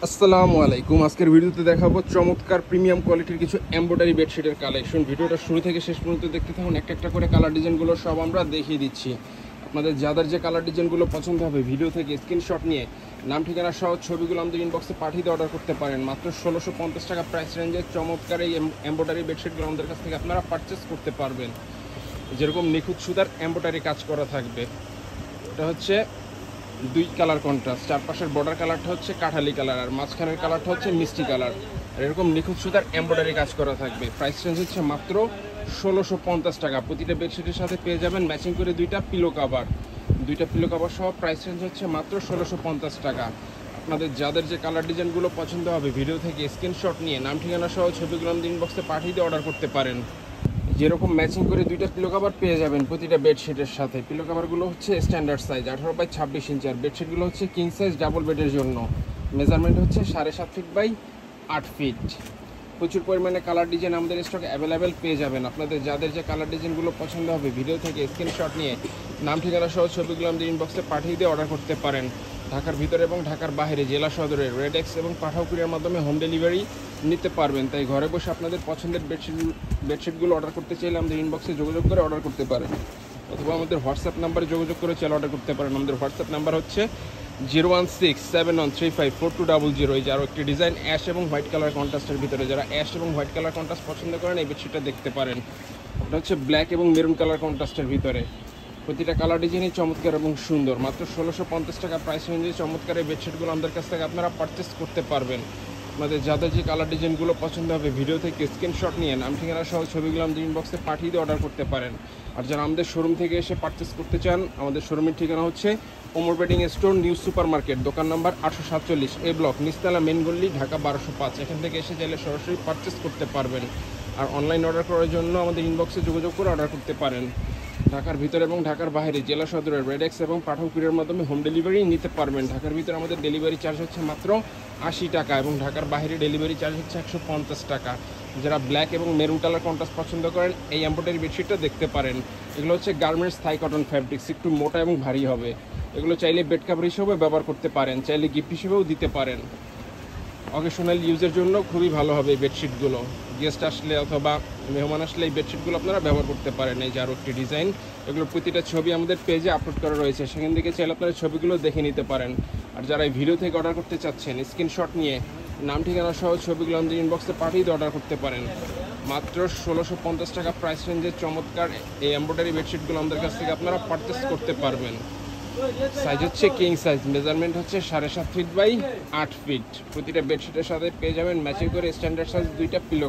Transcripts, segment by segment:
আসসালামু আলাইকুম। আজকের ভিডিওতে দেখাবো চমৎকার প্রিমিয়াম কোয়ালিটির কিছু এমব্রয়ডারি বেডশিটের কালেকশন। ভিডিওটা শুরু থেকে শেষ পর্যন্ত দেখতে থাকুন। একটা একটা করে কালার ডিজাইনগুলো সব আমরা দেখিয়ে দিচ্ছি। আপনাদের যাদের যে কালার ডিজাইনগুলো পছন্দ হবে ভিডিও থেকে স্ক্রিনশট নিয়ে নাম ঠিকানা সহ ছবিগুলো আমাদের ইনবক্সে পাঠিয়ে দিয়ে অর্ডার করতে পারেন। মাত্র 1650 টাকা প্রাইস রেঞ্জে চমৎকার এই এমব্রয়ডারি বেডশিটগুলো আমাদের কাছ থেকে আপনারা পারচেস করতে পারবেন। যেরকম নিখুঁত সুতার এমব্রয়ডারি কাজ করা থাকবে। এটা হচ্ছে দুই কালার কন্ট্রাস্ট, চারপাশের বর্ডার কালারটা হচ্ছে কাঠালি কালার আর মাঝখানের কালারটা হচ্ছে মিষ্টি কালার। আর এরকম নিখুঁত সুতার এমব্রয়ডারি কাজ করা থাকবে। প্রাইস রেঞ্জ হচ্ছে মাত্র 1650 টাকা। প্রতিটা বেডশিটের সাথে পেয়ে যাবেন ম্যাচিং করে দুইটা পিলো কাভার সহ। প্রাইস রেঞ্জ হচ্ছে মাত্র 1650 টাকা। আপনাদের যাদের যে কালার ডিজাইনগুলো পছন্দ হবে ভিডিও থেকে স্ক্রিনশট নিয়ে নাম ঠিকানা সহ ছবিগুলো আমাদের ইনবক্সে পাঠিয়ে দিয়ে অর্ডার করতে পারেন। যেরকম ম্যাচিং করে দুইটা পিলো কভার পেয়ে যাবেন প্রতিটা বেডশিটের সাথে। পিলো কভারগুলো হচ্ছে স্ট্যান্ডার্ড সাইজ 18/26 ইঞ্চি, আর বেডশিটগুলো হচ্ছে কিং সাইজ ডাবল বেডের জন্য। মেজারমেন্ট হচ্ছে 7.5 ফিট বাই 8 ফিট। প্রচুর পরিমাণে কালার ডিজাইন আমাদের স্টকে অ্যাভেলেবেল পেয়ে যাবেন। আপনাদের যাদের যে কালার ডিজাইনগুলো পছন্দ হবে ভিডিও থেকে স্ক্রিনশট নিয়ে নাম ঠিকানা সহ ছবিগুলো আমাদের ইনবক্সে পাঠিয়ে দিয়ে অর্ডার করতে পারেন। ঢাকার ভিতরে এবং ঢাকার বাইরে জেলা সদরে রেডেক্স এবং পাঠাও কুরিয়ার মাধ্যমে হোম ডেলিভারি নিতে পারবেন। তাই ঘরে বসে আপনাদের পছন্দের বেডশিটগুলো অর্ডার করতে চাইলে আমাদের ইনবক্সে যোগাযোগ করে অর্ডার করতে পারেন, অথবা আমাদের হোয়াটসঅ্যাপ নাম্বারে যোগাযোগ করে চাইলে অর্ডার করতে পারেন। আমাদের হোয়াটসঅ্যাপ নাম্বার হচ্ছে 01671354200। এই যে আরও একটি ডিজাইন অ্যাশ এবং হোয়াইট কালার কন্ট্রাস্টের ভিতরে। যারা অ্যাশ এবং হোয়াইট কালার কন্ট্রাস্ট পছন্দ করেন এই বেডশিটটা দেখতে পারেন। এটা হচ্ছে ব্ল্যাক এবং মেরুন কালার কন্ট্রাস্টের ভিতরে। প্রতিটা কালার ডিজাইনই চমৎকার এবং সুন্দর। মাত্র 1650 টাকা প্রাইস রেঞ্জে চমৎকার এই বেডশিটগুলো আমাদের কাছ থেকে আপনারা পারচেস করতে পারবেন। আপনাদের যাদের যে কালার ডিজাইনগুলো পছন্দ হবে ভিডিও থেকে স্ক্রিনশট নিয়ে নাম ঠিকানা সহ ছবিগুলো আমাদের ইনবক্সে পাঠিয়ে দিয়ে অর্ডার করতে পারেন। আর যারা আমাদের শোরুম থেকে এসে পারচেস করতে চান আমাদের শোরুমের ঠিকানা হচ্ছে Omar bedding store, new super market, দোকান নাম্বার 847 এ ব্লক, নিচতলা, মেন গল্লি, ঢাকা 1205। এখান থেকে এসে চাইলে সরাসরি পারচেস করতে পারবেন। আর অনলাইন অর্ডার করার জন্য আমাদের ইনবক্সে যোগাযোগ করে অর্ডার করতে পারেন। ঢাকার ভিতরে এবং ঢাকার বাইরে জেলা সদরের রেডেক্স এবং পাঠাও কুরিয়ার মাধ্যমে হোম ডেলিভারি নিতে পারবেন। ঢাকার ভিতরে আমাদের ডেলিভারি চার্জ হচ্ছে মাত্র 80 টাকা এবং ঢাকার বাইরে ডেলিভারি চার্জ হচ্ছে 150 টাকা। যারা ব্ল্যাক এবং মেরুন কালার কন্ট্রাস্ট পছন্দ করেন এই এমব্রয়ডারি বেডশিটটা দেখতে পারেন। এগুলো হচ্ছে গার্মেন্টস থাই কটন ফ্যাব্রিক্স, একটু মোটা এবং ভারী হবে। এগুলো চাইলে বেড কাভার হিসেবে ব্যবহার করতে পারেন, চাইলে গিফট হিসেবেও দিতে পারেন। অকেশনাল ইউজের জন্য খুবই ভালো হবে এই বেডশিটগুলো। গেস্ট আসলে অথবা মেহমান আসলে এই বেডশিটগুলো আপনারা ব্যবহার করতে পারেন। এই যে আরও একটি ডিজাইন, এগুলোর প্রতিটা ছবি আমাদের পেজে আপলোড করা রয়েছে, সেখান থেকে চাইলে আপনারা ছবিগুলো দেখে নিতে পারেন। আর যারা এই ভিডিও থেকে অর্ডার করতে চাচ্ছেন স্ক্রিনশট নিয়ে নাম ঠিকানা সহ ছবিগুলো আমাদের ইনবক্সে পাঠিয়ে দিয়ে অর্ডার করতে পারেন। মাত্র 1650 টাকা প্রাইস রেঞ্জের চমৎকার এই এমব্রয়ডারি বেডশিটগুলো আমাদের কাছ থেকে আপনারা পারচেস করতে পারবেন। সাইজ হচ্ছে কিং সাইজ, মেজারমেন্ট হচ্ছে 7.5 ফিট বাই 8 ফিট। প্রতিটা বেডশিটের সাথে পেয়ে যাবেন ম্যাচিং করে স্ট্যান্ডার্ড সাইজ দুইটা পিলো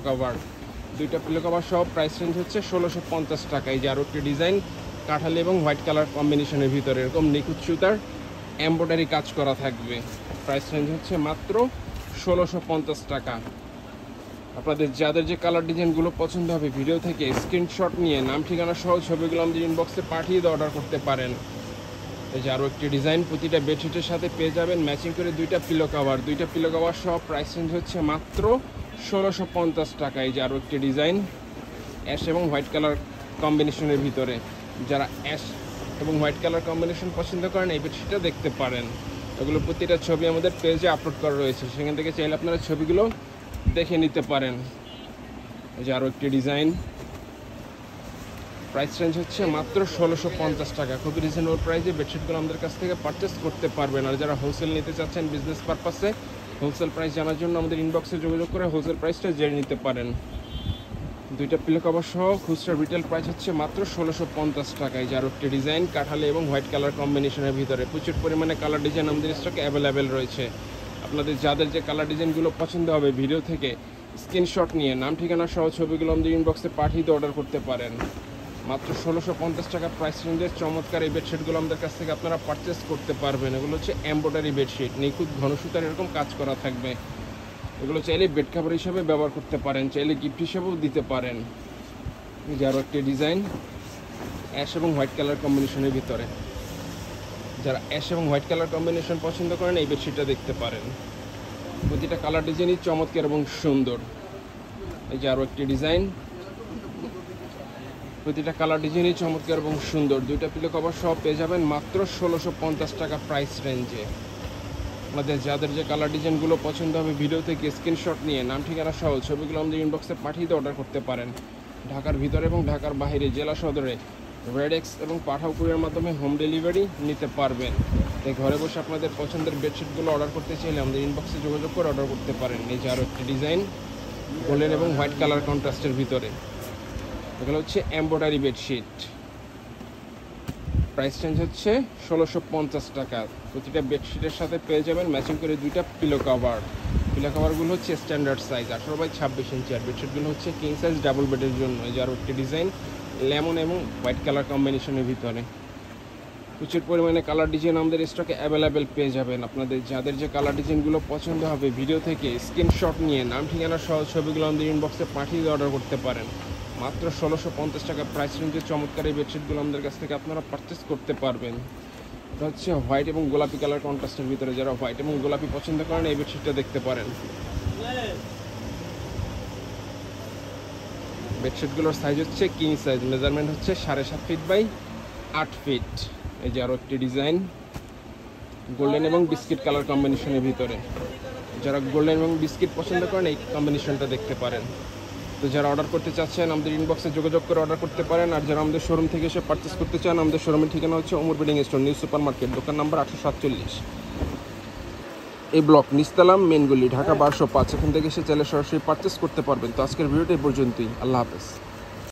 কভার সহ। প্রাইস রেঞ্জ হচ্ছে 1650 টাকা। এই যে আরও একটি ডিজাইন কাঠালি এবং হোয়াইট কালার কম্বিনেশনের ভিতরে এরকম নিখুঁত সুতার এমব্রয়ডারি কাজ করা থাকবে। প্রাইস রেঞ্জ হচ্ছে মাত্র 1650 টাকা। আপনাদের যাদের যে কালার ডিজাইনগুলো পছন্দ হবে ভিডিও থেকে স্ক্রিনশট নিয়ে নাম ঠিকানা সহ ছবিগুলো আমাদের ইনবক্সে পাঠিয়ে দিয়ে অর্ডার করতে পারেন। এই যে আরও একটি ডিজাইন প্রতিটা বেডশিটের সাথে পেয়ে যাবেন ম্যাচিং করে দুইটা পিলো কভার সহ। প্রাইস রেঞ্জ হচ্ছে মাত্র 1650 টাকা। এই যে আরও একটি ডিজাইন অ্যাশ এবং হোয়াইট কালার কম্বিনেশনের ভিতরে। যারা অ্যাশ এবং হোয়াইট কালার কম্বিনেশন পছন্দ করেন এই বেডশিটটা দেখতে পারেন। এগুলো প্রতিটা ছবি আমাদের পেজে আপলোড করা রয়েছে, সেখান থেকে চাইলে আপনারা ছবিগুলো দেখে নিতে পারেন। এই যে আরও একটি ডিজাইন, প্রাইস রেঞ্জ হচ্ছে মাত্র 1650 টাকা। খুবই রিজনেবল প্রাইসে বেডশিটগুলো আমাদের কাছ থেকে পারচেস করতে পারবেন। আর যারা হোলসেল নিতে চাচ্ছেন বিজনেস পারপাসে হোলসেল প্রাইস জানার জন্য আমাদের ইনবক্সে যোগাযোগ করে হোলসেল প্রাইসটা জেনে নিতে পারেন। দুইটা পিলো কভার সহ খুচরা রিটেল প্রাইস হচ্ছে মাত্র 1650 টাকায়। যার একটি ডিজাইন কাঠালি এবং হোয়াইট কালার কম্বিনেশনের ভিতরে প্রচুর পরিমাণে কালার ডিজাইন আমাদের স্টকে অ্যাভেলেবেল রয়েছে। আপনাদের যাদের যে কালার ডিজাইনগুলো পছন্দ হবে ভিডিও থেকে স্ক্রিনশট নিয়ে নাম ঠিকানা সহ ছবিগুলো আমাদের ইনবক্সে পাঠিয়ে দিয়ে অর্ডার করতে পারেন। মাত্র 1650 টাকা প্রাইস রেঞ্জের চমৎকার এই বেডশিটগুলো আমাদের কাছ থেকে আপনারা পারচেস করতে পারবেন। এগুলো হচ্ছে এমব্রয়ডারি বেডশিট, নিখুঁত ঘনসুতার এরকম কাজ করা থাকবে। এগুলো চাইলে বেড কাভার হিসাবে ব্যবহার করতে পারেন, চাইলে গিফট হিসাবেও দিতে পারেন। যে আরও একটি ডিজাইন অ্যাশ এবং হোয়াইট কালার কম্বিনেশনের ভিতরে। যারা অ্যাশ এবং হোয়াইট কালার কম্বিনেশন পছন্দ করেন এই বেডশিটটা দেখতে পারেন। প্রতিটা কালার ডিজাইনই চমৎকার এবং সুন্দর। এই যে আরও একটি ডিজাইন, প্রতিটা কালার ডিজাইনই চমৎকার এবং সুন্দর। দুইটা পিলো কভার সহ পেয়ে যাবেন মাত্র 1650 টাকা প্রাইস রেঞ্জে। আমাদের যাদের যে কালার ডিজাইনগুলো পছন্দ হবে ভিডিও থেকে স্ক্রিনশট নিয়ে নাম ঠিকানা সহ ছবিগুলো আমাদের ইনবক্সে পাঠিয়ে দিয়ে অর্ডার করতে পারেন। ঢাকার ভিতরে এবং ঢাকার বাইরে জেলা সদরে রেডেক্স এবং পাঠাও কুরিয়ার মাধ্যমে হোম ডেলিভারি নিতে পারবেন। তাই ঘরে বসে আপনাদের পছন্দের বেডশিটগুলো অর্ডার করতে চাইলে আমাদের ইনবক্সে যোগাযোগ করে অর্ডার করতে পারেন। এই যে আরও একটি ডিজাইন গোল্ডেন এবং হোয়াইট কালার কন্ট্রাস্টের ভিতরে, এগুলো হচ্ছে এমব্রয়ডারি বেডশিট। প্রাইস রেঞ্জ হচ্ছে 1650 টাকা। প্রতিটা বেডশিটের সাথে পেয়ে যাবেন ম্যাচিং করে 2টা পিলো কাভার। পিলো কাভারগুলো হচ্ছে স্ট্যান্ডার্ড সাইজ 18x26 ইঞ্চি, আর বেডশিটগুলো হচ্ছে কিং সাইজ ডাবল বেডের জন্য। এই যে আরও একটি ডিজাইন লেমন এবং হোয়াইট কালার কম্বিনেশনের ভিতরে প্রচুর পরিমাণে কালার ডিজাইন আমাদের স্টকে অ্যাভেলেবেল পেয়ে যাবেন। আপনাদের যাদের যে কালার ডিজাইনগুলো পছন্দ হবে ভিডিও থেকে স্ক্রিনশট নিয়ে নাম ঠিকানা সহ ছবিগুলো আমাদের ইনবক্সে পাঠিয়ে দিয়ে অর্ডার করতে পারেন। মাত্র 1650 টাকা প্রাইস রেঞ্জের চমৎকার এই বেডশিটগুলো আমাদের কাছ থেকে আপনারা পারচেস করতে পারবেন। এটা হচ্ছে হোয়াইট এবং গোলাপি কালার কন্ট্রাস্টের ভিতরে, যারা হোয়াইট এবং গোলাপি পছন্দ করেন এই বেডশিটটা দেখতে পারেন। বেডশিটগুলোর সাইজ হচ্ছে কিং সাইজ, মেজারমেন্ট হচ্ছে 7.5 ফিট বাই 8 ফিট। এই যে আরও একটি ডিজাইন গোল্ডেন এবং বিস্কিট কালার কম্বিনেশনের ভিতরে, যারা গোল্ডেন এবং বিস্কিট পছন্দ করেন এই কম্বিনেশনটা দেখতে পারেন। তো যারা অর্ডার করতে চাচ্ছেন আমাদের ইনবক্সে যোগাযোগ করে অর্ডার করতে পারেন। আর যারা আমাদের শোরুম থেকে এসে পারচেস করতে চান আমাদের শোরুমের ঠিকানা হচ্ছে Omar building store, new super market, দোকান নাম্বার 847, এই ব্লক নিস্তালাম মেনগুলি, ঢাকা 1205। এখান থেকে এসে চাইলে সরাসরি পারচেস করতে পারবেন। তো আজকের ভিডিওটা এই পর্যন্তই। আল্লাহ হাফেজ।